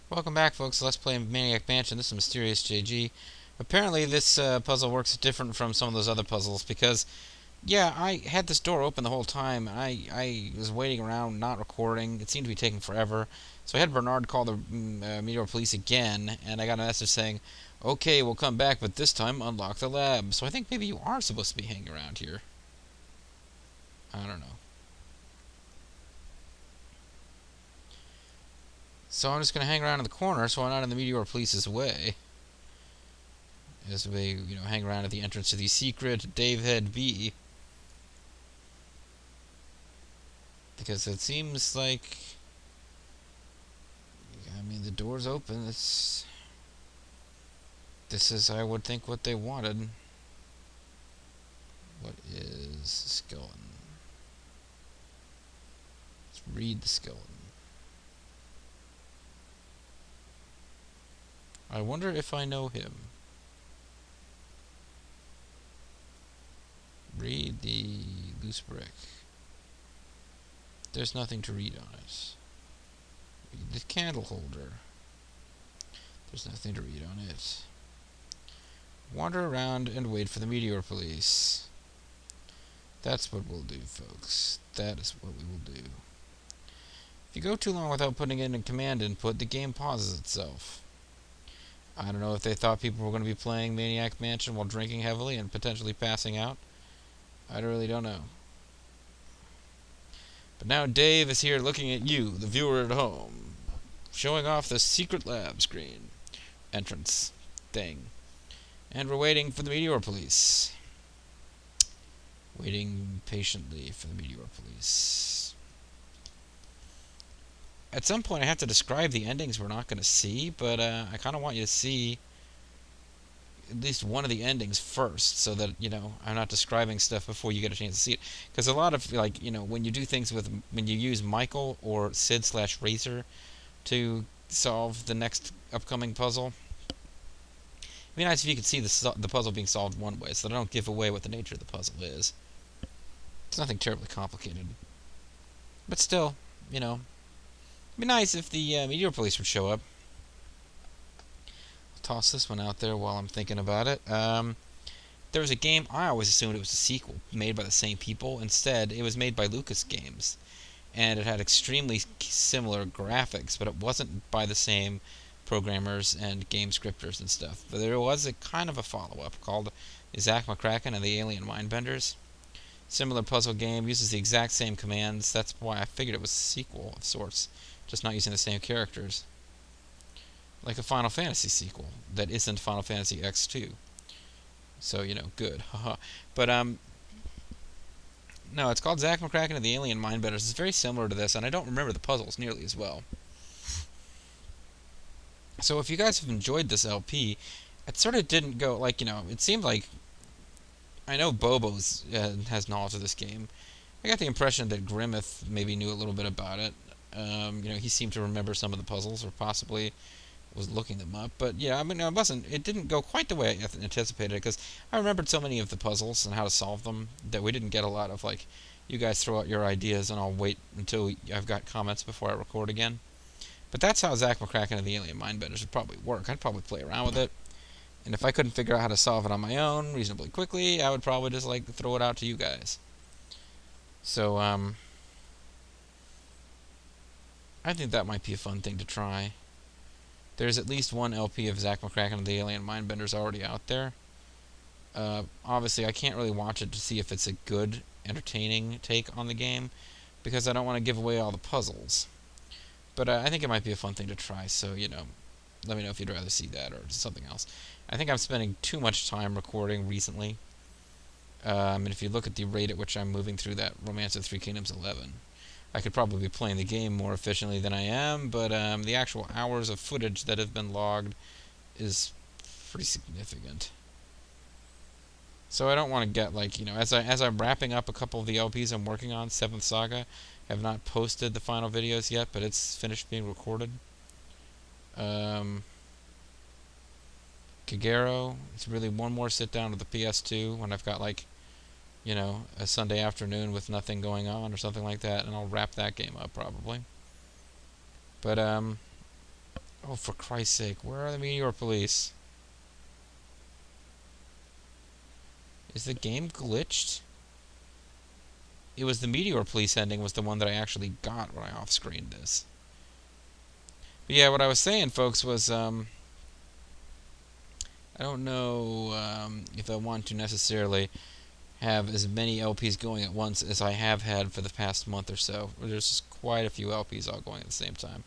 Welcome back, folks. Let's play Maniac Mansion. This is Mysterious JG. Apparently, this puzzle works different from some of those other puzzles because, yeah, I had this door open the whole time. I was waiting around, not recording. It seemed to be taking forever. So I had Bernard call the Meteor Police again, and I got a message saying, "Okay, we'll come back, but this time unlock the lab." So I think maybe you are supposed to be hanging around here. I don't know. So I'm just going to hang around in the corner so I'm not in the Meteor Police's way. As we, hang around at the entrance to the secret Dave Head B. Because it seems like, the door's open. This is, I would think, what they wanted. What is skeleton? Let's read the skeleton. I wonder if I know him. Read the loose brick. There's nothing to read on it. Read the candle holder. There's nothing to read on it. Wander around and wait for the Meteor Police. That's what we'll do, folks. That is what we will do. If you go too long without putting in a command input, the game pauses itself. I don't know if they thought people were going to be playing Maniac Mansion while drinking heavily and potentially passing out. I really don't know. But now Dave is here looking at you, the viewer at home, showing off the secret lab screen entrance thing. And we're waiting for the Meteor Police. Waiting patiently for the Meteor Police. At some point I have to describe the endings we're not going to see, but I kind of want you to see at least one of the endings first, so that, I'm not describing stuff before you get a chance to see it. Because a lot of, when you do things when you use Michael or Sid/Razor to solve the next upcoming puzzle, it'd be nice if you could see the puzzle being solved one way, so that I don't give away what the nature of the puzzle is. It's nothing terribly complicated. But still, it'd be nice if the Meteor Police would show up. I'll toss this one out there while I'm thinking about it. There was a game, I always assumed it was a sequel made by the same people. Instead, it was made by Lucas Games, and it had extremely similar graphics, but it wasn't by the same programmers and game scripters and stuff. But there was a kind of a follow-up called Zach McCracken and the Alien Mindbenders. Similar puzzle game, uses the exact same commands. That's why I figured it was a sequel of sorts, just not using the same characters. Like a Final Fantasy sequel that isn't Final Fantasy X2. So, good. Haha. But, no, it's called Zach McCracken and the Alien Mindbenders. It's very similar to this, and I don't remember the puzzles nearly as well. So if you guys have enjoyed this LP, it sort of didn't go, it seemed like, I know Bobo's has knowledge of this game. I got the impression that Grimmeth maybe knew a little bit about it. He seemed to remember some of the puzzles, or possibly was looking them up. But yeah, it didn't go quite the way I anticipated, because I remembered so many of the puzzles and how to solve them that we didn't get a lot of, you guys throw out your ideas and I'll wait until I've got comments before I record again. But that's how Zach McCracken and the Alien Mindbenders would probably work. I'd probably play around with it, and if I couldn't figure out how to solve it on my own reasonably quickly, I would probably just throw it out to you guys. So I think that might be a fun thing to try. There's at least one LP of Zach McCracken and the Alien Mindbenders already out there. Obviously, I can't really watch it to see if it's a good, entertaining take on the game, because I don't want to give away all the puzzles. But I think it might be a fun thing to try, so, let me know if you'd rather see that or something else. I think I'm spending too much time recording recently. And if you look at the rate at which I'm moving through that Romance of Three Kingdoms 11, I could probably be playing the game more efficiently than I am, but the actual hours of footage that have been logged is pretty significant. So I don't want to get, as I'm wrapping up a couple of the LPs I'm working on, 7th Saga, I have not posted the final videos yet, but it's finished being recorded. Kagero, it's really one more sit down with the PS2 when I've got a Sunday afternoon with nothing going on or something like that, and I'll wrap that game up probably. But Oh, for Christ's sake, where are the Meteor Police? Is the game glitched? It was the Meteor Police ending was the one that I actually got when I off-screened this. But yeah, what I was saying, folks, was, I don't know if I want to necessarily have as many LPs going at once as I have had for the past month or so. There's just quite a few LPs all going at the same time.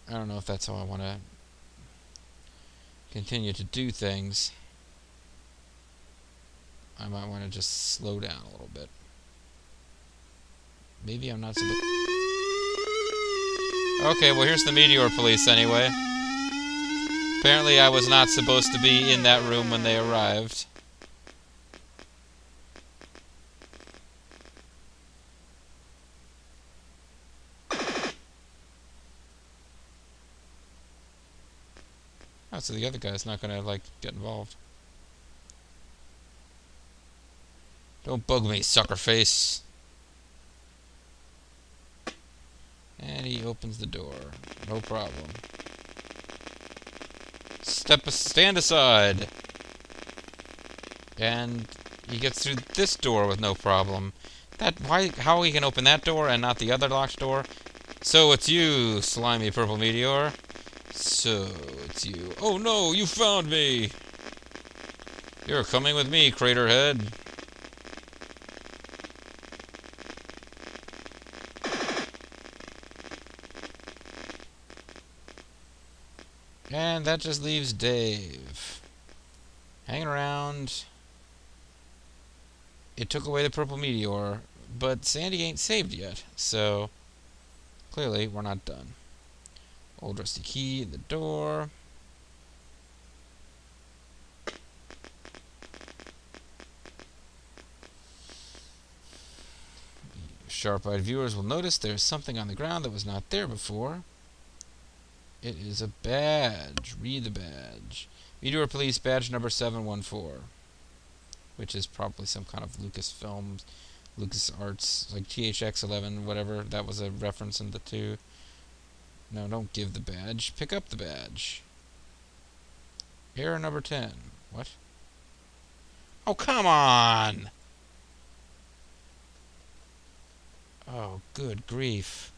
I don't know if that's how I want to continue to do things. I might want to just slow down a little bit. Maybe I'm not supposed... Okay, well here's the Meteor Police anyway. Apparently I was not supposed to be in that room when they arrived. Oh, so the other guy's not gonna, like, get involved. Don't bug me, sucker face. And he opens the door. No problem. Stand aside. And he gets through this door with no problem. How he can open that door and not the other locked door? So it's you, slimy purple meteor. So it's you. Oh no, you found me! You're coming with me, Craterhead. And that just leaves Dave. Hanging around. It took away the purple meteor, but Sandy ain't saved yet, so clearly we're not done. Old rusty key in the door. Sharp-eyed viewers will notice there's something on the ground that was not there before. It is a badge. Read the badge. Meteor Police badge number 714. Which is probably some kind of Lucasfilm, LucasArts, like THX11, whatever. That was a reference in the two. No, don't give the badge. Pick up the badge. Error number 10. What? Oh, come on! Oh, good grief.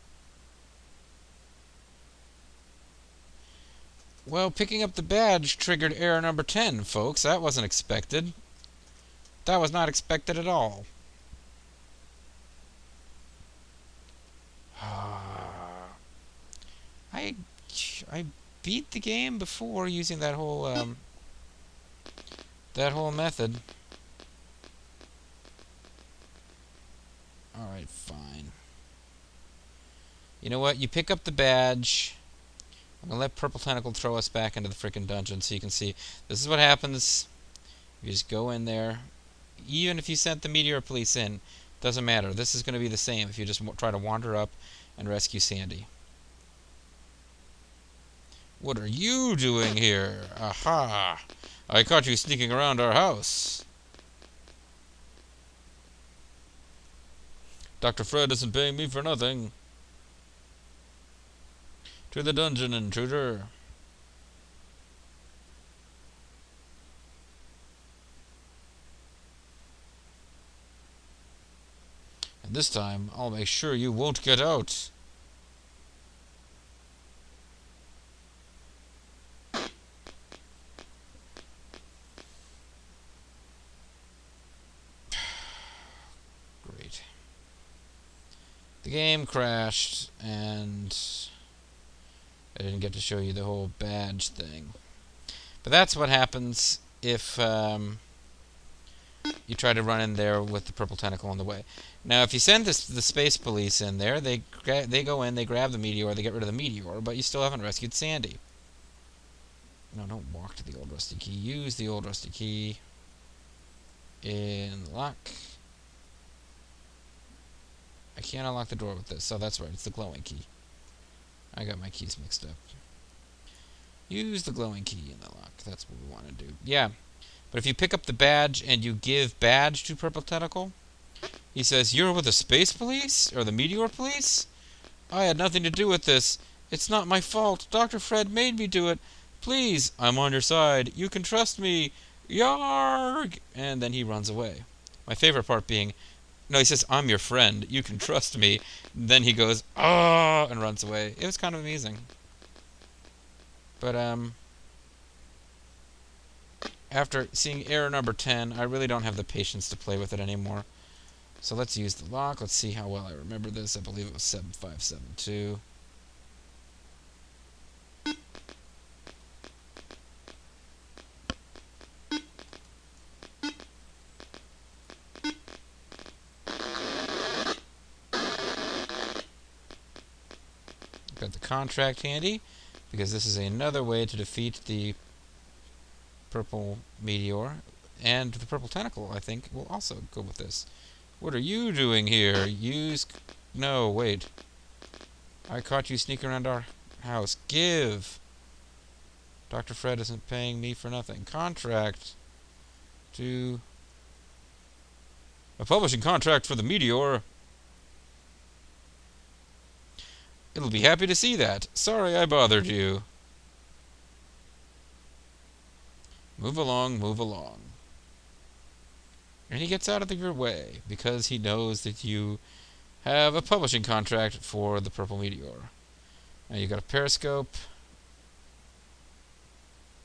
Well, picking up the badge triggered error number 10, folks. That wasn't expected. That was not expected at all. I beat the game before using that whole method. Alright, fine. You know what? You pick up the badge. I'm gonna let Purple Tentacle throw us back into the frickin' dungeon so you can see. This is what happens. You just go in there. Even if you sent the Meteor Police in, doesn't matter. This is gonna be the same if you just try to wander up and rescue Sandy. What are you doing here? Aha! I caught you sneaking around our house. Dr. Fred isn't paying me for nothing. To the dungeon, intruder. And this time, I'll make sure you won't get out. Great. The game crashed, and I didn't get to show you the whole badge thing. But that's what happens if you try to run in there with the purple tentacle on the way. Now, if you send the space police in there, they go in, they grab the meteor, they get rid of the meteor, but you still haven't rescued Sandy. No, don't walk to the old rusty key. Use the old rusty key in the lock. I can't unlock the door with this. So that's right, it's the glowing key. I got my keys mixed up. Use the glowing key in the lock. That's what we want to do. Yeah. But if you pick up the badge and you give badge to Purple Tentacle, he says, "You're with the Space Police? Or the Meteor Police?" I had nothing to do with this. It's not my fault. Dr. Fred made me do it. Please, I'm on your side. You can trust me. Yarg! And then he runs away. My favorite part being, no, he says, I'm your friend. You can trust me. Then he goes, oh, and runs away. It was kind of amusing. But, after seeing error number 10, I really don't have the patience to play with it anymore. So let's use the lock. Let's see how well I remember this. I believe it was 7572. Got the contract handy, because this is another way to defeat the purple meteor. And the purple tentacle, I think, will also go with this. What are you doing here? No, wait. I caught you sneaking around our house. Give! Dr. Fred isn't paying me for nothing. Contract to... a publishing contract for the meteor. It'll be happy to see that. Sorry I bothered you. Move along, move along. And he gets out of your way because he knows that you have a publishing contract for the purple meteor. Now you got a periscope.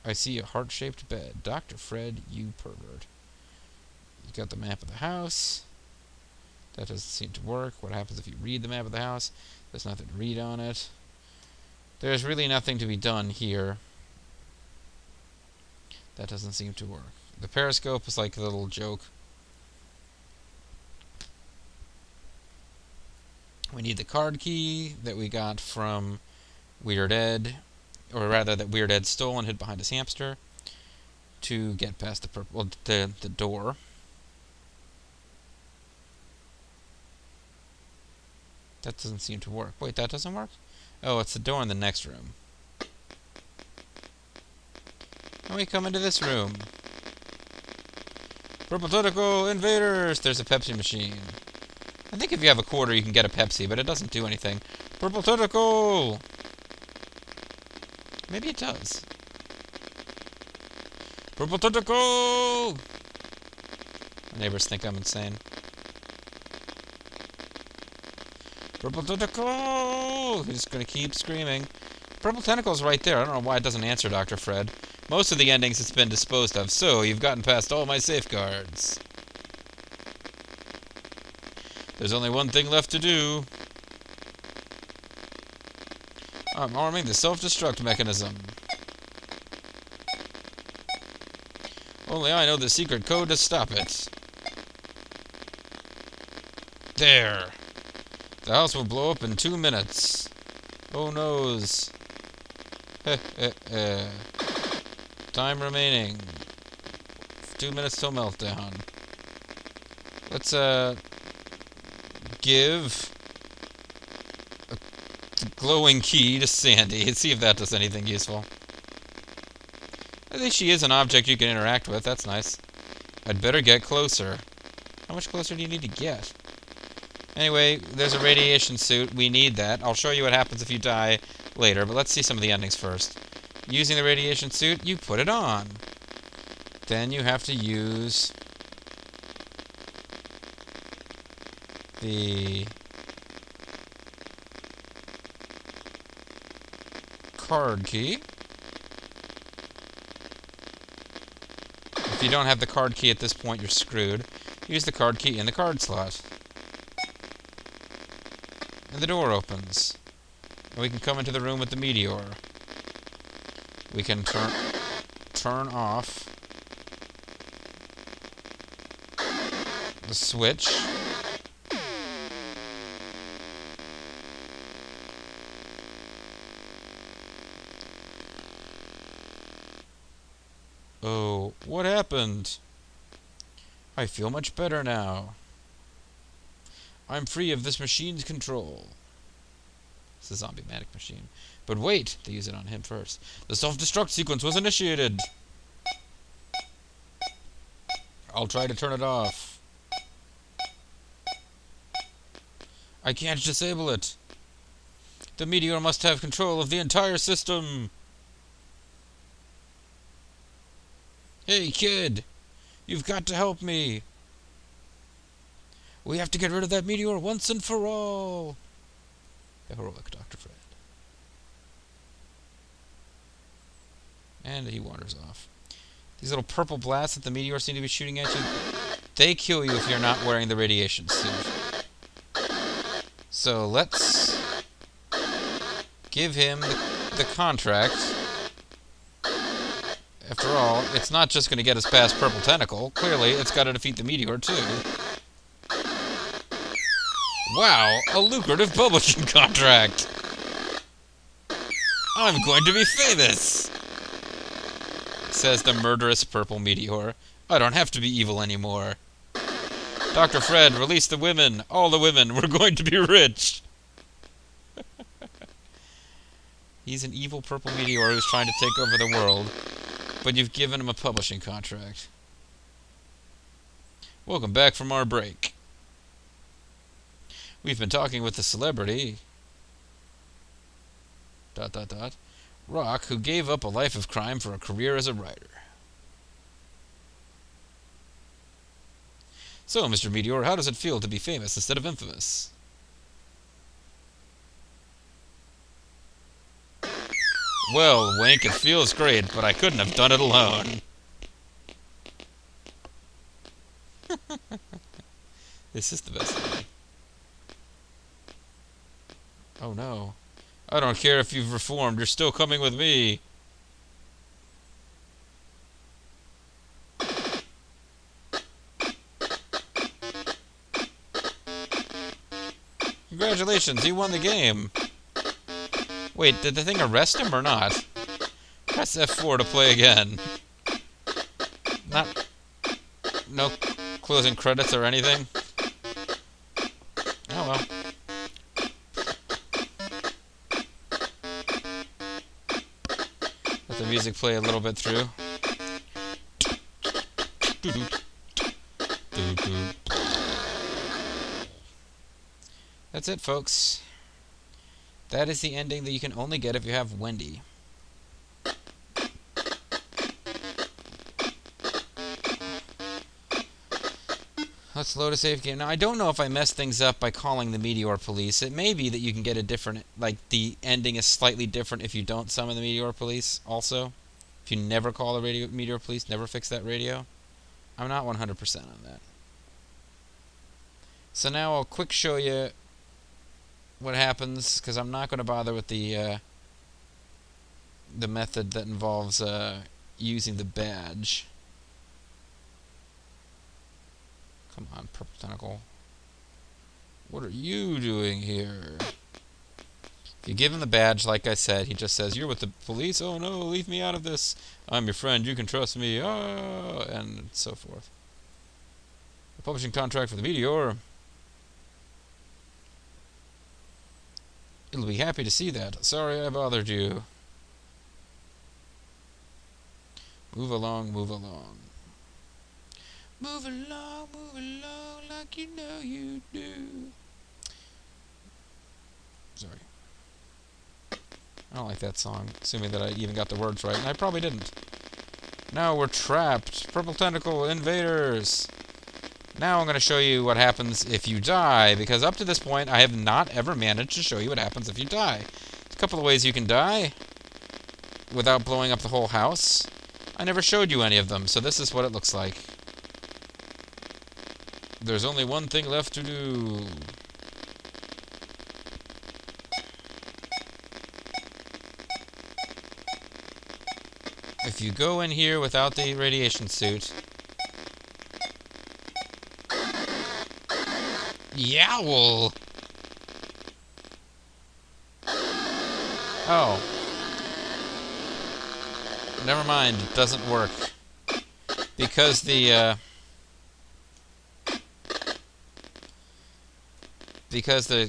I see a heart-shaped bed. Dr. Fred, you pervert. You got the map of the house. That doesn't seem to work. What happens if you read the map of the house? There's nothing to read on it. There's really nothing to be done here. That doesn't seem to work. The periscope is like a little joke. We need the card key that we got from Weird Ed, or rather that Weird Ed stole and hid behind his hamster, to get past the purple, the door. That doesn't seem to work. Wait, that doesn't work? Oh, it's the door in the next room. Now we come into this room. Purple tentacle invaders! There's a Pepsi machine. I think if you have a quarter you can get a Pepsi, but it doesn't do anything. Purple tentacle! Maybe it does. Purple tentacle! My neighbors think I'm insane. Purple tentacle! He's just gonna keep screaming. Purple tentacle's right there. I don't know why it doesn't answer, Dr. Fred. Most of the endings it's been disposed of, so you've gotten past all my safeguards. There's only one thing left to do. I'm arming the self-destruct mechanism. Only I know the secret code to stop it. There. The house will blow up in 2 minutes. Oh noes. Time remaining. 2 minutes till meltdown. Let's give a glowing key to Sandy and see if that does anything useful. At least she is an object you can interact with. That's nice. I'd better get closer. How much closer do you need to get? Anyway, there's a radiation suit. We need that. I'll show you what happens if you die later, but let's see some of the endings first. Using the radiation suit, you put it on. Then you have to use the card key. If you don't have the card key at this point, you're screwed. Use the card key in the card slot. And the door opens. And we can come into the room with the meteor. We can turn off the switch. Oh, what happened? I feel much better now. I'm free of this machine's control. It's a zombie Maniac machine. But wait, they use it on him first. The self-destruct sequence was initiated. I'll try to turn it off. I can't disable it. The meteor must have control of the entire system. Hey, kid! You've got to help me! We have to get rid of that meteor once and for all! The heroic Dr. Fred. And he wanders off. These little purple blasts that the meteor seem to be shooting at you, they kill you if you're not wearing the radiation suit. So let's give him the contract. After all, it's not just going to get us past Purple Tentacle. Clearly, it's got to defeat the meteor, too. Wow, a lucrative publishing contract! I'm going to be famous! Says the murderous purple meteor. I don't have to be evil anymore. Dr. Fred, release the women! All the women! We're going to be rich! He's an evil purple meteor who's trying to take over the world, but you've given him a publishing contract. Welcome back from our break. We've been talking with the celebrity... Rock, who gave up a life of crime for a career as a writer. So, Mr. Meteor, how does it feel to be famous instead of infamous? Well, Wink, it feels great, but I couldn't have done it alone. This is the best thing. Oh no. I don't care if you've reformed, you're still coming with me. Congratulations, you won the game. Wait, did the thing arrest him or not? Press F4 to play again. No closing credits or anything? Oh well. Let the music play a little bit through. That's it, folks. That is the ending that you can only get if you have Wendy. Let's load a save game. Now, I don't know if I messed things up by calling the Meteor Police. It may be that you can get a different, like, the ending is slightly different if you don't summon the Meteor Police, also. If you never call the Meteor Police, never fix that radio. I'm not 100% on that. So now I'll quick show you what happens, because I'm not going to bother with the method that involves using the badge. Come on, Purple Tentacle. What are you doing here? If you give him the badge, like I said, he just says, "You're with the police? Oh no, leave me out of this. I'm your friend, you can trust me." Oh, and so forth. A publishing contract for the Meteor. It'll be happy to see that. Sorry I bothered you. Move along, move along. Move along like you know you do. Sorry. I don't like that song, assuming that I even got the words right, and I probably didn't. Now we're trapped. Purple Tentacle invaders. Now I'm going to show you what happens if you die, because up to this point I have not ever managed to show you what happens if you die. There's a couple of ways you can die without blowing up the whole house. I never showed you any of them, so this is what it looks like. There's only one thing left to do. If you go in here without the radiation suit... Yowl! Oh. Never mind, it doesn't work. Because the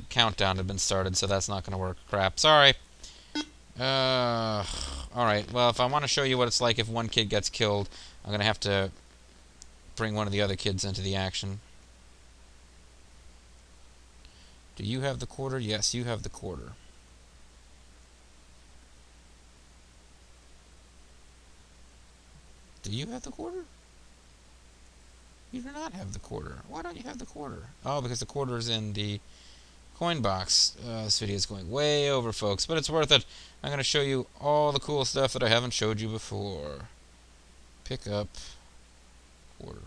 countdown had been started, so that's not going to work. Crap. Sorry. Alright, well, if I want to show you what it's like if one kid gets killed, I'm going to have to bring one of the other kids into the action. Do you have the quarter? Yes, you have the quarter. Do you have the quarter? You do not have the quarter. Why don't you have the quarter? Oh, because the quarter is in the coin box. This video is going way over, folks, but it's worth it. I'm going to show you all the cool stuff that I haven't showed you before. Pick up quarter.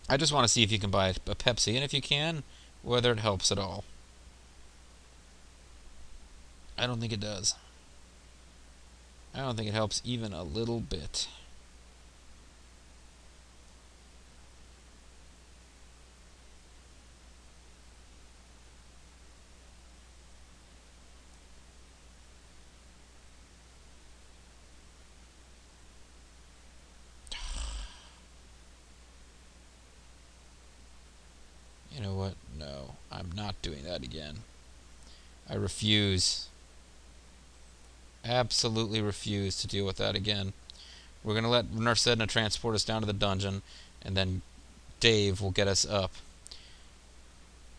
I just want to see if you can buy a Pepsi, and if you can, whether it helps at all. I don't think it does. I don't think it helps even a little bit. You know what? No, I'm not doing that again. I refuse. Absolutely refuse to deal with that again. We're going to let Nurse Edna transport us down to the dungeon, and then Dave will get us up.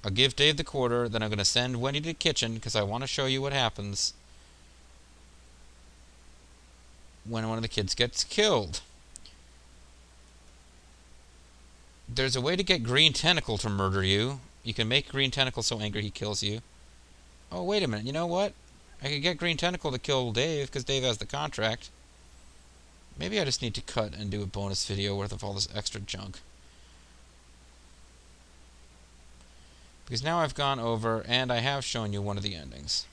I'll give Dave the quarter, then I'm going to send Wendy to the kitchen, because I want to show you what happens when one of the kids gets killed. There's a way to get Green Tentacle to murder you. You can make Green Tentacle so angry he kills you. Oh, wait a minute. You know what? I could get Green Tentacle to kill Dave, because Dave has the contract. Maybe I just need to cut and do a bonus video worth of all this extra junk. Because now I've gone over, and I have shown you one of the endings.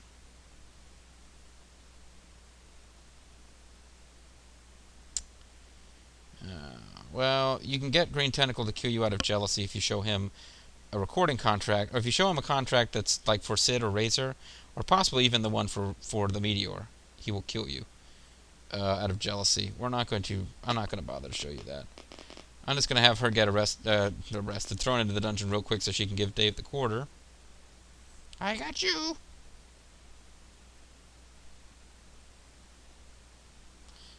Well, you can get Green Tentacle to kill you out of jealousy if you show him a recording contract, or if you show him a contract that's like for Sid or Razor, or possibly even the one for the Meteor. He will kill you out of jealousy. I'm not going to bother to show you that. I'm just going to have her get arrested, thrown into the dungeon real quick so she can give Dave the quarter. I got you!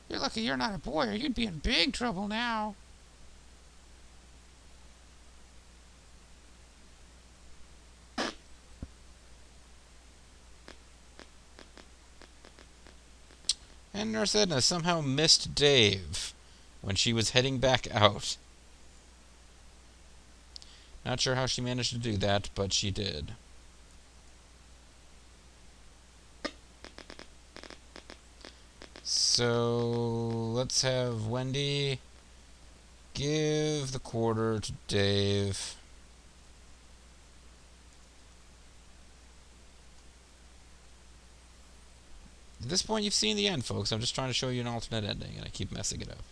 You're lucky you're not a boy, or you'd be in big trouble now. And Nurse Edna somehow missed Dave when she was heading back out. Not sure how she managed to do that, but she did. So let's have Wendy give the quarter to Dave. At this point, you've seen the end, folks. I'm just trying to show you an alternate ending, and I keep messing it up.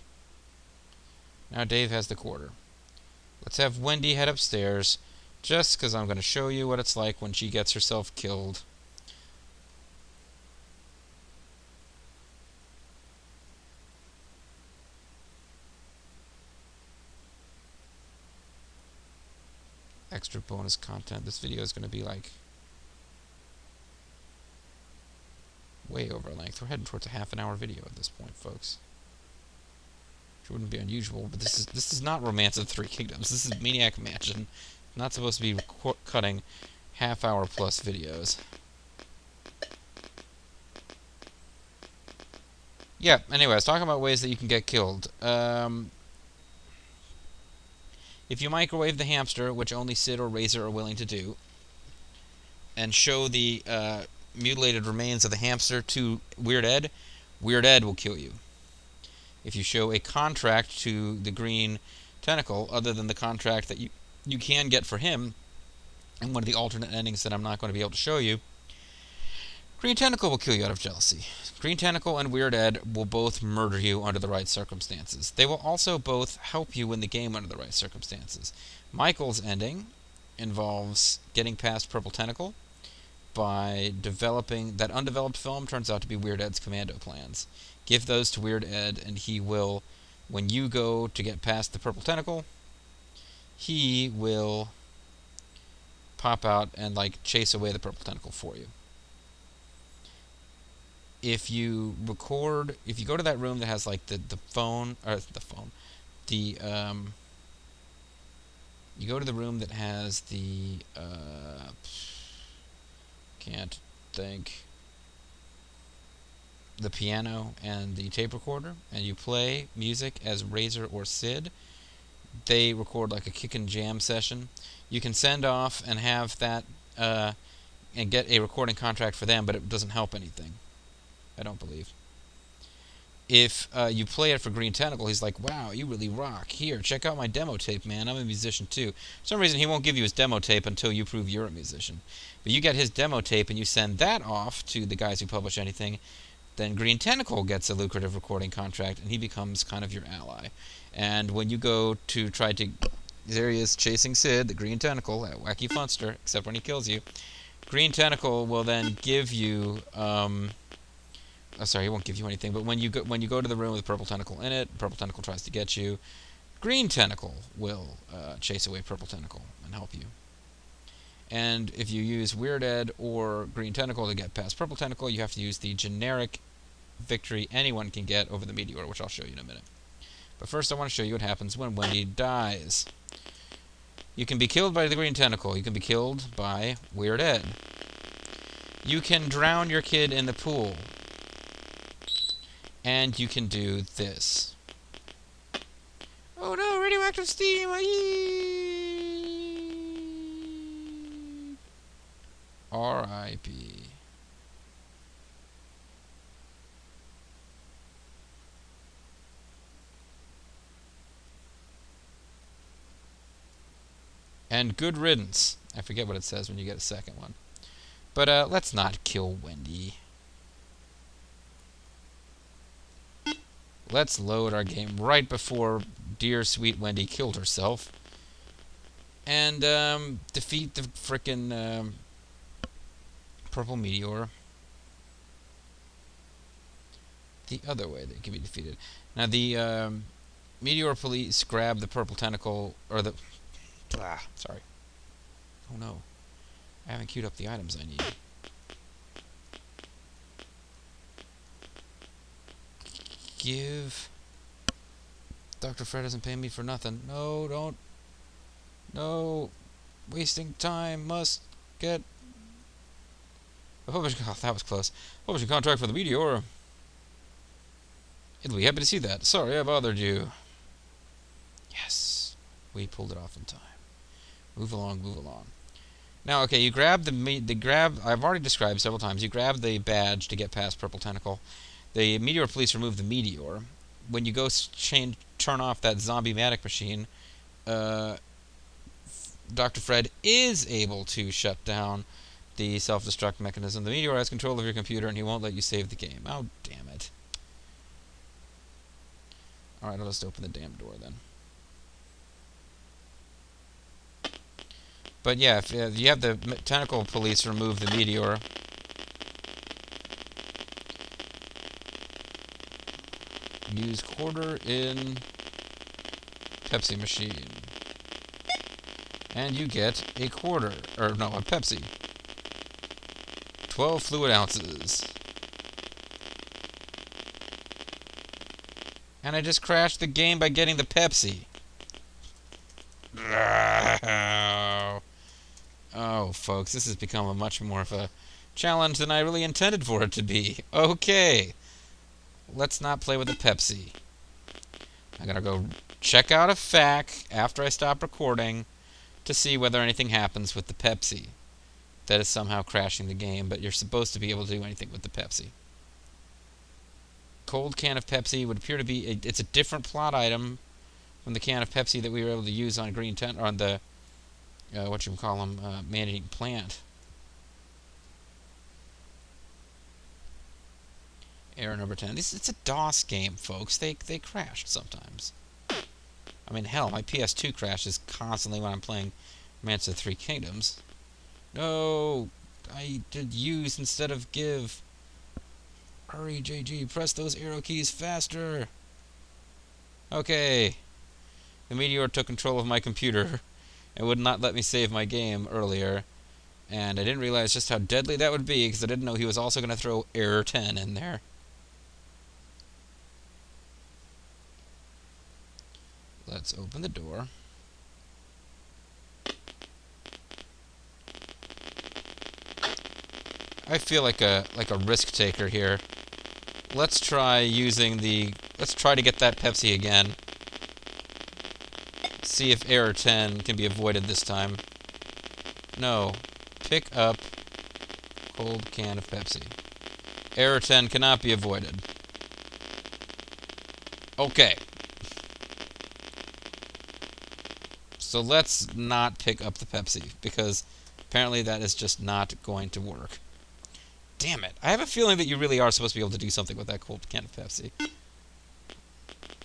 Now Dave has the quarter. Let's have Wendy head upstairs, just because I'm going to show you what it's like when she gets herself killed. Extra bonus content. This video is going to be like way over length. We're heading towards a half-an-hour video at this point, folks. Which wouldn't be unusual, but this is not Romance of the Three Kingdoms. This is Maniac Mansion. Not supposed to be cutting half-hour plus videos. Yeah, anyway, I was talking about ways that you can get killed. If you microwave the hamster, which only Sid or Razor are willing to do, and show the mutilated remains of the hamster to Weird Ed will kill you. If you show a contract to the Green Tentacle, other than the contract that you can get for him, and one of the alternate endings that I'm not going to be able to show you, Green Tentacle will kill you out of jealousy. Green Tentacle and Weird Ed will both murder you under the right circumstances. They will also both help you win the game under the right circumstances. Michael's ending involves getting past Purple Tentacle by developing that undeveloped film. Turns out to be Weird Ed's commando plans. Give those to Weird Ed, and he will, when you go to get past the Purple Tentacle, he will pop out and like chase away the Purple Tentacle for you. If you go to that room that has like you go to the room that has the can't think. the piano and the tape recorder, and you play music as Razor or Sid. They record like a kick and jam session. You can send off and have that and get a recording contract for them, but it doesn't help anything, I don't believe. If you play it for Green Tentacle, he's like, wow, you really rock. Here, check out my demo tape, man. I'm a musician, too. For some reason, he won't give you his demo tape until you prove you're a musician. But you get his demo tape, and you send that off to the guys who publish anything, then Green Tentacle gets a lucrative recording contract, and he becomes kind of your ally. And when you go to try to... There he is, chasing Sid, the Green Tentacle, that wacky funster, except when he kills you. Green Tentacle will then give you... Oh, sorry, he won't give you anything, but when you go to the room with Purple Tentacle in it, Purple Tentacle tries to get you, Green Tentacle will chase away Purple Tentacle and help you. And if you use Weird Ed or Green Tentacle to get past Purple Tentacle, you have to use the generic victory anyone can get over the Meteor, which I'll show you in a minute. But first I want to show you what happens when Wendy dies. You can be killed by the Green Tentacle. You can be killed by Weird Ed. You can drown your kid in the pool. And you can do this. Oh no, radioactive steam! R.I.P. And good riddance. I forget what it says when you get a second one. But let's not kill Wendy. Let's load our game right before dear sweet Wendy killed herself. And defeat the frickin' Purple Meteor. The other way that can be defeated. Now the Meteor Police grab the Purple Tentacle, or the... sorry. Oh no. I haven't queued up the items I need. Give... Dr. Fred doesn't pay me for nothing. No, don't. No. Wasting time. Must get... A publishing... Oh, that was close. Publishing contract for the Meteor. It'll be happy to see that. Sorry I bothered you. Yes. We pulled it off in time. Move along, move along. Now, okay, you grab I've already described several times. You grab the badge to get past Purple Tentacle. The Meteor Police remove the Meteor. When you go turn off that zombie Maniac machine, Dr. Fred is able to shut down the self-destruct mechanism. The Meteor has control of your computer, and he won't let you save the game. Oh, damn it. Alright, I'll just open the damn door then. But yeah, if you have the Tentacle Police remove the Meteor... Use quarter in Pepsi machine. And you get a quarter. Or, no, a Pepsi. 12 fluid ounces. And I just crashed the game by getting the Pepsi. Oh, folks, this has become a much more of a challenge than I really intended for it to be. Okay. Let's not play with the Pepsi. I'm going to go check out a FAQ after I stop recording to see whether anything happens with the Pepsi. That is somehow crashing the game, but you're supposed to be able to do anything with the Pepsi. Cold can of Pepsi would appear to be... It's a different plot item from the can of Pepsi that we were able to use on Green Tent... on the... man-eating plant. Error number 10. It's a DOS game, folks. They crashed sometimes. I mean, hell, my PS2 crashes constantly when I'm playing Romance of the Three Kingdoms. No! I did use instead of give. Hurry, JG. Press those arrow keys faster. Okay. The Meteor took control of my computer and would not let me save my game earlier. And I didn't realize just how deadly that would be because I didn't know he was also going to throw error 10 in there. Let's open the door. I feel like a risk taker here. let's try to get that Pepsi again. See if error 10 can be avoided this time. No. Pick up cold can of Pepsi. Error 10 cannot be avoided. Okay. So let's not pick up the Pepsi, because apparently that is just not going to work. Damn it. I have a feeling that you really are supposed to be able to do something with that cold can of Pepsi.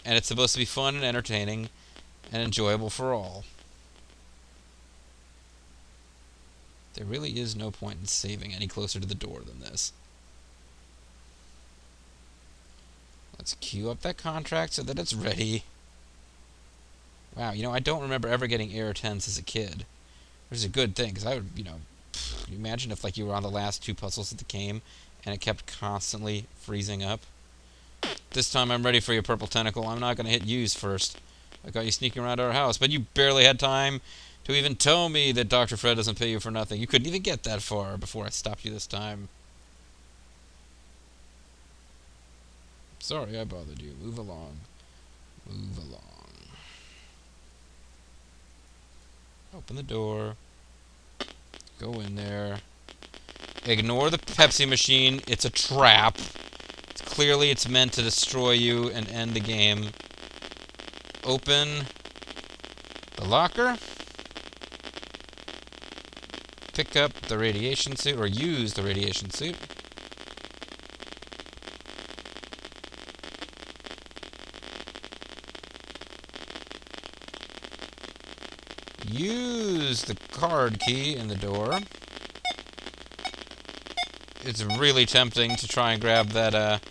And it's supposed to be fun and entertaining and enjoyable for all. There really is no point in saving any closer to the door than this. Let's queue up that contract so that it's ready. Wow, I don't remember ever getting error 10s as a kid. Which is a good thing, because I would, imagine if you were on the last 2 puzzles of the game and it kept constantly freezing up. This time I'm ready for your purple tentacle. I'm not going to hit use first. I got you sneaking around our house, but you barely had time to even tell me that Dr. Fred doesn't pay you for nothing. You couldn't even get that far before I stopped you this time. Sorry I bothered you. Move along. Move along. Open the door. Go in there. Ignore the Pepsi machine. It's a trap. Clearly it's meant to destroy you and end the game. Open the locker. Pick up the radiation suit, or use the radiation suit. Use the card key in the door. It's really tempting to try and grab that,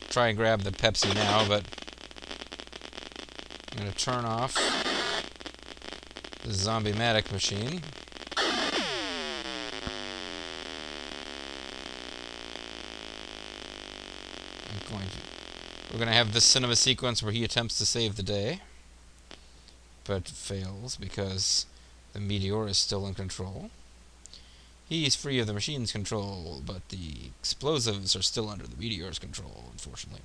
try and grab the Pepsi now, but I'm going to turn off the zombie Maniac machine. We're going to have this cinema sequence where he attempts to save the day, but fails because the meteor is still in control. He's free of the machine's control, but the explosives are still under the meteor's control, unfortunately.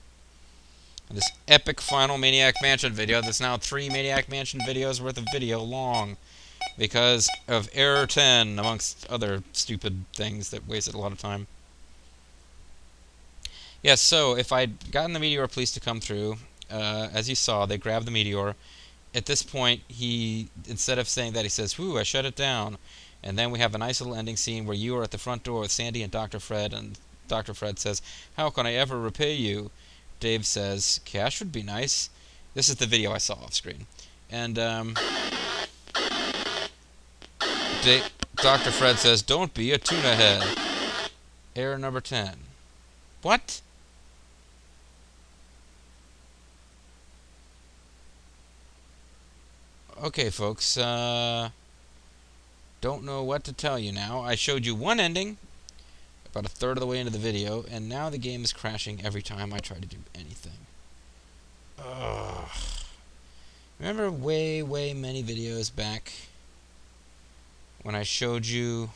And this epic final Maniac Mansion video, that's now 3 Maniac Mansion videos worth of video long, because of error 10, amongst other stupid things that wasted a lot of time. Yes, so if I'd gotten the meteor police to come through, as you saw, they grabbed the meteor. At this point, he, instead of saying that, he says, "Whew, I shut it down." And then we have a nice little ending scene where you are at the front door with Sandy and Dr. Fred, and Dr. Fred says, "How can I ever repay you?" Dave says, "Cash would be nice." This is the video I saw off screen. And Dr. Fred says, "Don't be a tuna head." Error number 10. What? Okay, folks, don't know what to tell you now. I showed you one ending, about a third of the way into the video, and now the game is crashing every time I try to do anything. Ugh. Remember way many videos back when I showed you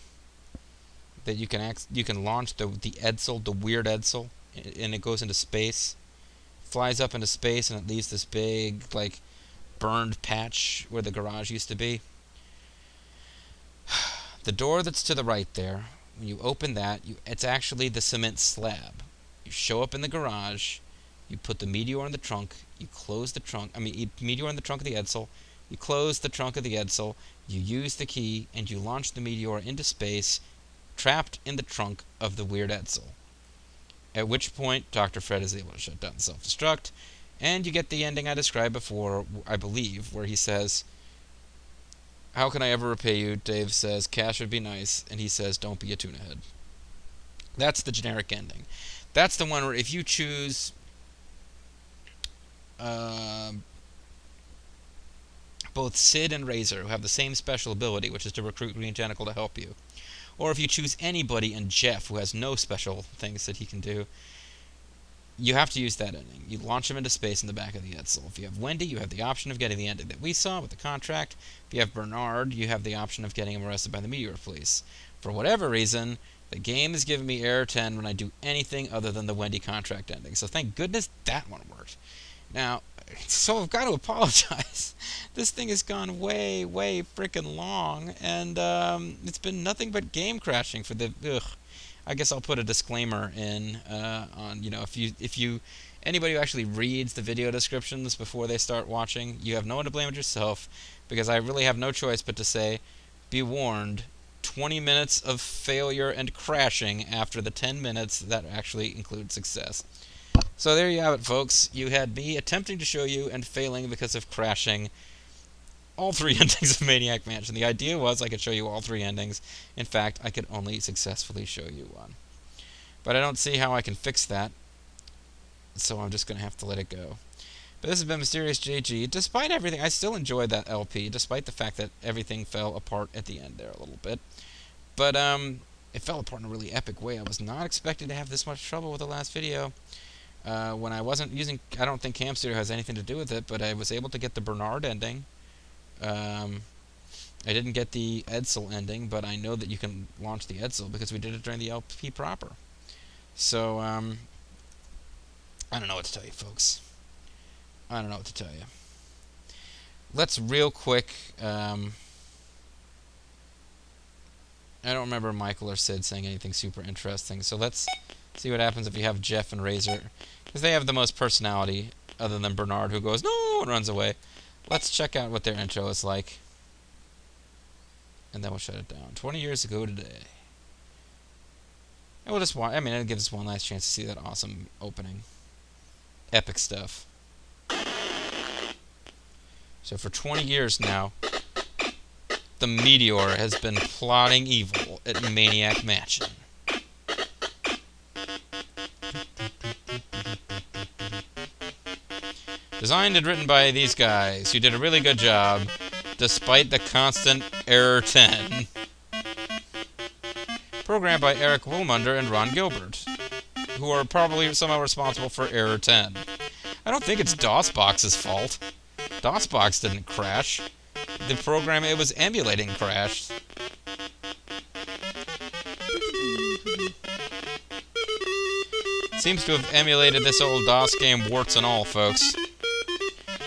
that you can launch the Edsel, the weird Edsel, and it goes into space, flies up into space, and it leaves this big, burned patch where the garage used to be. The door that's to the right there, when you open that, it's actually the cement slab. You show up in the garage, you put the meteor in the trunk, you close the trunk, meteor in the trunk of the Edsel, you close the trunk of the Edsel, you use the key, and you launch the meteor into space, trapped in the trunk of the weird Edsel. At which point, Dr. Fred is able to shut down the self-destruct, and you get the ending I described before, I believe, where he says, "How can I ever repay you?" Dave says, "Cash would be nice," and he says, "Don't be a tuna head." That's the generic ending. That's the one where if you choose both Sid and Razor, who have the same special ability, which is to recruit Green Tentacle to help you, or if you choose anybody and Jeff, who has no special things that he can do, you have to use that ending. You launch him into space in the back of the Edsel. If you have Wendy, you have the option of getting the ending that we saw with the contract. If you have Bernard, you have the option of getting him arrested by the Meteor Police. For whatever reason, the game is giving me error 10 when I do anything other than the Wendy contract ending. So thank goodness that one worked. Now, so I've got to apologize. This thing has gone way, way freaking long, and it's been nothing but game crashing for the. Ugh. I guess I'll put a disclaimer in on, if you anybody who actually reads the video descriptions before they start watching, you have no one to blame but yourself, because I really have no choice but to say, be warned, 20 minutes of failure and crashing after the 10 minutes that actually include success. So there you have it, folks. You had me attempting to show you and failing because of crashing all 3 endings of Maniac Mansion. The idea was I could show you all 3 endings. In fact, I could only successfully show you one. But I don't see how I can fix that, so I'm just going to have to let it go. But this has been Mysterious JG. Despite everything, I still enjoyed that LP, despite the fact that everything fell apart at the end there a little bit. But it fell apart in a really epic way. I was not expecting to have this much trouble with the last video. When I wasn't using... I don't think Cam Studio has anything to do with it, but I was able to get the Bernard ending. I didn't get the Edsel ending, but I know that you can launch the Edsel because we did it during the LP proper. So, I don't know what to tell you, folks. I don't know what to tell you. Let's real quick... I don't remember Michael or Sid saying anything super interesting, so let's see what happens if you have Jeff and Razor. Because they have the most personality, other than Bernard, who goes, no, and runs away. Let's check out what their intro is like. And then we'll shut it down. 20 years ago today. And we'll just watch. I mean, it gives us one last chance to see that awesome opening. Epic stuff. So for 20 years now, the Meteor has been plotting evil at Maniac Mansion. Designed and written by these guys, who did a really good job, despite the constant error 10. Programmed by Eric Woolmunder and Ron Gilbert, who are probably somehow responsible for error 10. I don't think it's DOSBox's fault. DOSBox didn't crash. The program it was emulating crashed. Seems to have emulated this old DOS game warts and all, folks.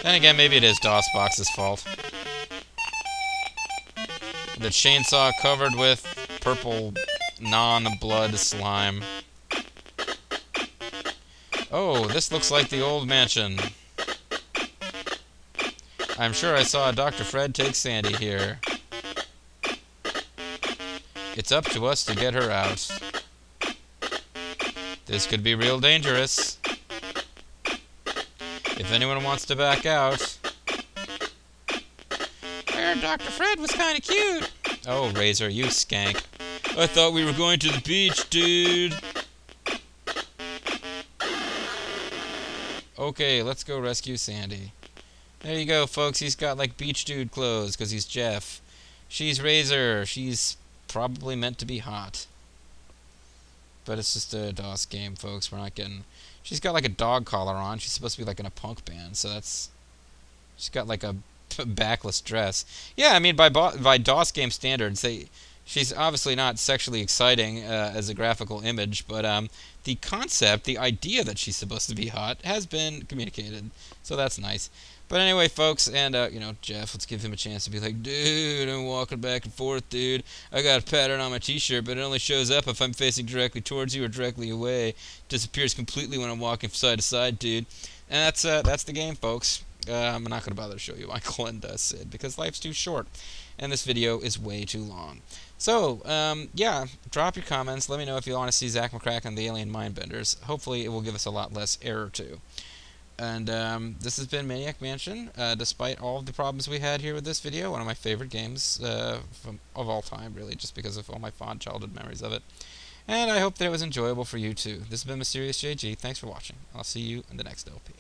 Then again, maybe it is DOSBox's fault. The chainsaw covered with purple non-blood slime. Oh, this looks like the old mansion. I'm sure I saw Dr. Fred take Sandy here. It's up to us to get her out. This could be real dangerous. If anyone wants to back out. Dr. Fred was kind of cute. Oh, Razor, you skank. I thought we were going to the beach, dude. Okay, let's go rescue Sandy. There you go, folks. He's got, like, beach dude clothes because he's Jeff. She's Razor. She's probably meant to be hot. But it's just a DOS game, folks. We're not getting... She's got, like, a dog collar on. She's supposed to be, like, in a punk band, so that's... She's got, like, a backless dress. Yeah, I mean, by DOS game standards, she's obviously not sexually exciting as a graphical image, but the concept, the idea that she's supposed to be hot has been communicated, so that's nice. But anyway, folks, and, Jeff, let's give him a chance to be like, dude, I'm walking back and forth, dude. I got a pattern on my t-shirt, but it only shows up if I'm facing directly towards you or directly away. It disappears completely when I'm walking side to side, dude. And that's the game, folks. I'm not going to bother to show you Michael and Sid, because life's too short, and this video is way too long. So, yeah, drop your comments. Let me know if you want to see Zach McCracken and the Alien Mindbenders. Hopefully, it will give us a lot less error, too. And this has been Maniac Mansion. Despite all of the problems we had here with this video, one of my favorite games of all time, really, just because of all my fond childhood memories of it. And I hope that it was enjoyable for you, too. This has been Mysterious JG. Thanks for watching. I'll see you in the next LP.